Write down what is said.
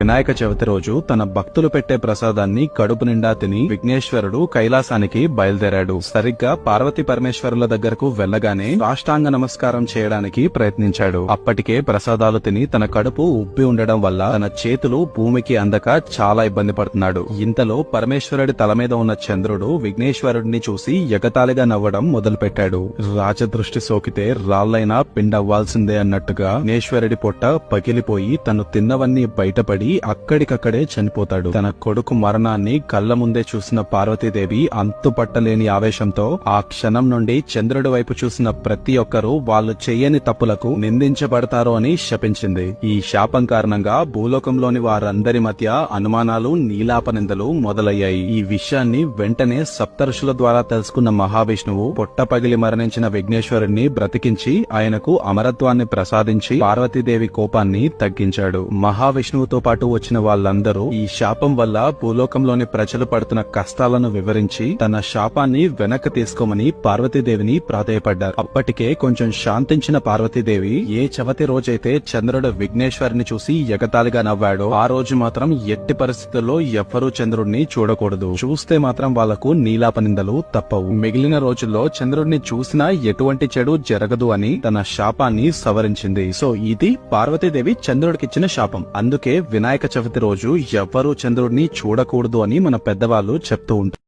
వినాయక చవితి రోజు తన భక్తులు పెట్టే ప్రసాదాన్ని కడుపు నిండా తిని విఘ్నేశ్వరుడు కైలాసానికి బయలుదేరాడు. సరిగ్గా పార్వతీ పరమేశ్వరుల దగ్గరకు వెళ్లగానే సాష్టాంగ నమస్కారం చేయడానికి ప్రయత్నించాడు. అప్పటికే ప్రసాదాలు తిని తన కడుపు ఉబ్బి ఉండడం వల్ల తన చేతులు భూమికి అందక చాలా ఇబ్బంది పడుతున్నాడు. ఇంతలో పరమేశ్వరుడి తల మీద ఉన్న చంద్రుడు విఘ్నేశ్వరుడిని చూసి ఎగతాళిగా నవ్వడం మొదలుపెట్టాడు. రాజదృష్టి సోకితే రాళ్లైనా పిండవ్వాల్సిందే అన్నట్టుగా విఘ్నేశ్వరుడి పొట్ట పగిలిపోయి తను తిన్నవన్నీ బయటపడి అక్కడికక్కడే చనిపోతాడు. తన కొడుకు మరణాన్ని కళ్ల ముందే చూసిన పార్వతీదేవి అంతుపట్టలేని ఆవేశంతో ఆ క్షణం నుండి చంద్రుడి వైపు చూసిన ప్రతి ఒక్కరూ వాళ్ళు చెయ్యని తప్పులకు నిందించబడతారు అని శపించింది. ఈ శాపం కారణంగా భూలోకంలోని వారందరి మధ్య అనుమానాలు, నీలాపనిందలు మొదలయ్యాయి. ఈ విషయాన్ని వెంటనే సప్తఋషుల ద్వారా తెలుసుకున్న మహావిష్ణువు పొట్ట పగిలి మరణించిన విఘ్నేశ్వరుణ్ణి బ్రతికించి ఆయనకు అమరత్వాన్ని ప్రసాదించి పార్వతీదేవి కోపాన్ని తగ్గించాడు. మహావిష్ణువుతో పాటు వచ్చిన వాళ్ళందరూ ఈ శాపం వల్ల భూలోకంలోని ప్రజలు పడుతున్న కష్టాలను వివరించి తన శాపాన్ని వెనక్కి తీసుకోమని పార్వతీదేవిని ప్రాధేయపడ్డారు. అప్పటికే కొంచెం శాంతించిన పార్వతీదేవి ఏ చవితి రోజైతే చంద్రుడు విఘ్నేశ్వరుని చూసి ఎగతాళిగా నవ్వాడో ఆ రోజు మాత్రం ఎట్టి పరిస్థితుల్లో ఎవ్వరూ చంద్రుడిని చూడకూడదు. చూస్తే మాత్రం వాళ్లకు నీలాపనిందలు తప్పవు. మిగిలిన రోజుల్లో చంద్రుడిని చూసినా ఎటువంటి చెడు జరగదు అని తన శాపాన్ని సవరించింది. సో ఇది పార్వతీదేవి చంద్రుడికిచ్చిన శాపం. అందుకే వినాయక చవితి రోజు ఎవ్వరూ చంద్రుడిని చూడకూడదు అని మన పెద్దవాళ్ళు చెప్తూ ఉంటారు.